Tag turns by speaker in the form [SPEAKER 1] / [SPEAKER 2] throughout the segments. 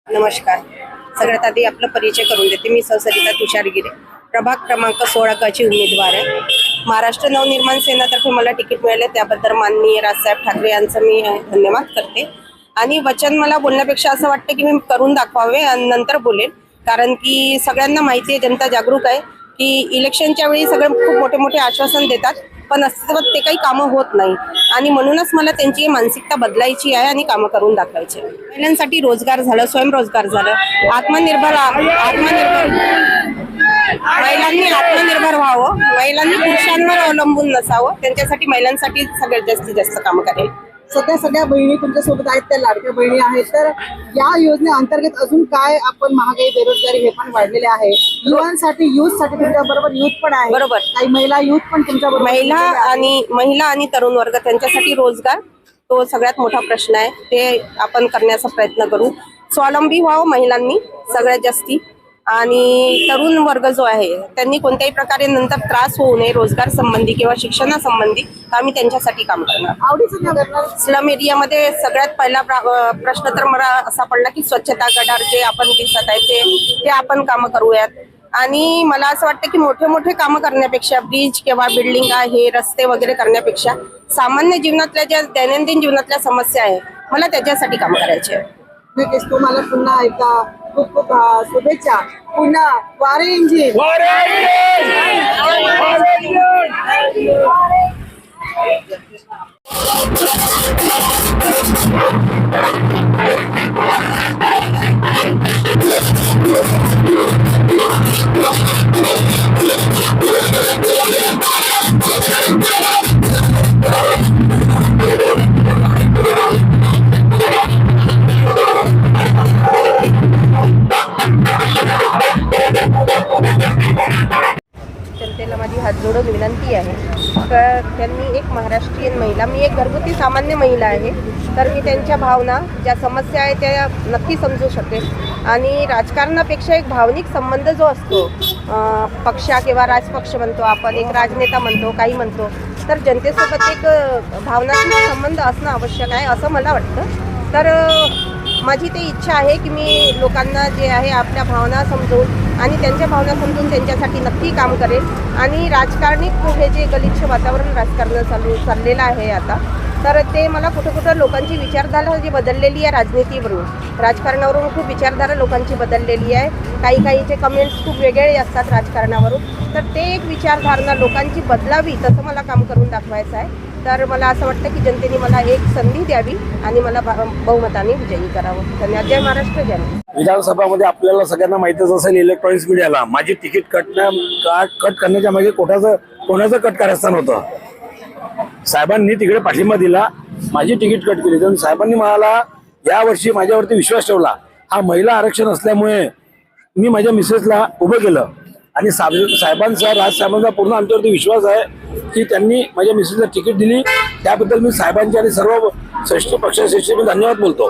[SPEAKER 1] नमस्कार. सगळ्यात आधी आपला परिचय करून देते. मी सरिता तुषारगिरे, प्रभाग क्रमांक 16 ची उमेदवार आहे. महाराष्ट्र नवनिर्माण सेनेतर्फे मला तिकीट मिळाले, त्याबद्दल माननीय राजसाहेब ठाकरे यांचं मी धन्यवाद करते. आणि वचन मला बोलण्यापेक्षा असं वाटतं की मी करून दाखवावे आणि नंतर बोलेन, कारण की सगळ्यांना माहिती आहे, जनता जागरूक आहे की इलेक्शनच्या वेळी सगळे खूप मोठे मोठे आश्वासन देतात, पण अस्तित्वात ते काही कामं होत नाही. आणि म्हणूनच मला त्यांची मानसिकता बदलायची आहे आणि कामं करून दाखवायची आहे. महिलांसाठी रोजगार झालं, स्वयंरोजगार झालं, महिलांनी आत्मनिर्भर व्हावं, महिलांनी पुरुषांवर अवलंबून नसावं, त्यांच्यासाठी महिलांसाठी सगळ्यात जास्तीत जास्त कामं करेल.
[SPEAKER 2] सगळ्या बहिणी तुमच्या सोबत आहेत, त्या लाडक्या बहिणी आहेत, तर या योजनेअंतर्गत अजून काय आपण महागाई बेरोजगारी हे पण वाढलेले आहे. युवांसाठी युथसाठी तुमच्या बरोबर युथ पण आहे,
[SPEAKER 1] बरोबर.
[SPEAKER 2] काही महिला युथ पण तुमच्या बरोबर.
[SPEAKER 1] महिला आणि तरुण वर्ग त्यांच्यासाठी रोजगार तो सगळ्यात मोठा प्रश्न आहे. ते आपण करण्याचा प्रयत्न करू. स्वावलंबी व्हावं महिलांनी सगळ्यात जास्ती, आणि तरुण वर्ग जो आहे त्यांनी कोणत्याही प्रकारे नंतर त्रास होऊ नये रोजगार संबंधी किंवा शिक्षणासंबंधी, आम्ही त्यांच्यासाठी काम करणार.
[SPEAKER 2] आवडीचं
[SPEAKER 1] स्लम एरियामध्ये सगळ्यात पहिला प्रश्न तर मला असा पडला की स्वच्छता, गटार जे आपण दिसत आहे ते आपण कामं करूयात. आणि मला असं वाटतं की मोठे मोठे कामं करण्यापेक्षा, ब्रिज किंवा बिल्डिंग आहे, रस्ते वगैरे करण्यापेक्षा, सामान्य जीवनातल्या ज्या दैनंदिन जीवनातल्या समस्या आहे मला त्याच्यासाठी काम करायचे आहे.
[SPEAKER 2] नक्कीच. तुम्हाला पुन्हा एकदा खूप खूप शुभेच्छा. पुन्हा वारे इंजिन.
[SPEAKER 1] जनतेला माझी हात जोडून विनंती आहे तर त्यांनी, एक महाराष्ट्रीयन महिला, मी एक घरगुती सामान्य महिला आहे, तर मी त्यांच्या भावना, ज्या समस्या आहेत त्या नक्की समजू शकेल. आणि राजकारणापेक्षा एक भावनिक संबंध जो असतो, पक्ष किंवा राजपक्ष म्हणतो आपण, एक राजनेता म्हणतो, काही म्हणतो, तर जनतेसोबत एक भावनात्मक संबंध असणं आवश्यक आहे असं मला वाटतं. तर माझी ते इच्छा आहे की मी लोकांना जे आहे आपल्या भावना समजून आणि त्यांच्या भावना समजून त्यांच्यासाठी नक्की काम करेल. आणि राजकारणी हे जे गलिच्छ वातावरण राजकारण चाललेलं आहे आता, तर ते मला कुठं लोकांची विचारधारा जी बदललेली आहे, राजकारणावरून खूप विचारधारा लोकांची बदललेली आहे. काहीचे कमेंट्स खूप वेगळे असतात राजकारणावरून, तर ते एक विचारधारणा लोकांची बदलावी तसं मला काम करून दाखवायचं आहे. तर मला असं वाटतं की जनतेने मला एक संधी द्यावी आणि मला बहुमताने विजयी करावं. धन्यवाद. जय महाराष्ट्र. जय.
[SPEAKER 3] विधानसभामध्ये आपल्याला सगळ्यांना माहितीच असेल, इलेक्ट्रॉनिक्स मीडियाला माझी तिकीट कट करण्याच्या मागे कोणाचं कट कारस्थान होतं. साहेबांनी तिकडे पाठिंबा दिला, माझी तिकीट कट केली. तर साहेबांनी मला यावर्षी माझ्यावरती विश्वास ठेवला. हा महिला आरक्षण असल्यामुळे मी माझ्या मिसेसला उभं केलं. आणि साहेबांचा, राजसाहेबांचा पूर्ण आमच्यावरती विश्वास आहे की त्यांनी माझ्या मिसेसला तिकीट दिली. त्याबद्दल मी साहेबांचे आणि सर्व श्रेष्ठ पक्षश्रेष्ठी मी धन्यवाद बोलतो.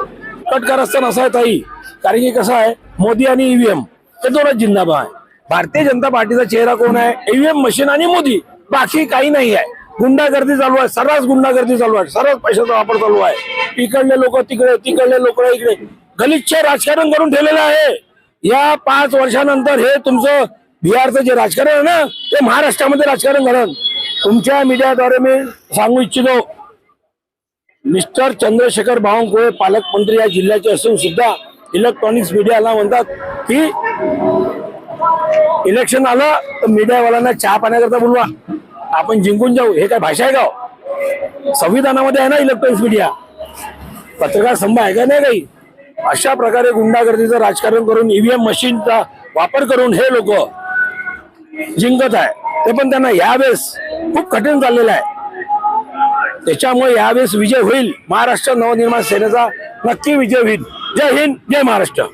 [SPEAKER 3] कट कारस्थान असं आहे ताई, कारण की कसं आहे, मोदी आणि ईव्हीएम हे दोनच जिंदाबाद आहे. भारतीय जनता पार्टीचा चेहरा कोण आहे? ईव्हीएम मशीन आणि मोदी, बाकी काही नाही आहे. गुंडागर्दी चालू आहे, सर्रास गुंडागर्दी चालू आहे, सर्रास पैशाचा वापर चालू आहे. इकडले लोक तिकडे, तिकडले लोक इकडे, गलिच्छ राजकारण करून ठेवलेलं आहे. या 5 वर्षानंतर हे तुमचं बिहारचं जे राजकारण आहे ना, ते महाराष्ट्रामध्ये राजकारण घडलं. तुमच्या मीडियाद्वारे मी सांगू इच्छितो, मिस्टर चंद्रशेखर बावनकुळे पालकमंत्री या जिल्ह्याचे असून सुद्धा इलेक्ट्रॉनिक्स मीडियाला म्हणतात की इलेक्शन आलं तर मीडियावाल्यांना चहा पाण्याकरता बोलवा, आपण जिंकून जाऊ. हे काय भाषा आहे का? संविधानामध्ये आहे ना इलेक्ट्रॉनिक्स मीडिया, पत्रकार स्तंभ आहे का नाही काही? अशा प्रकारे गुंडागर्दीचं राजकारण करून, ईव्हीएम मशीनचा वापर करून हे लोक जिंकत आहे. ते पण त्यांना यावेळेस खूप कठीण चाललेलं आहे. त्याच्यामुळे यावेळेस विजय होईल. महाराष्ट्र नवनिर्माण सेनेचा नक्की विजय होईल. जय हिंद, जय महाराष्ट्र.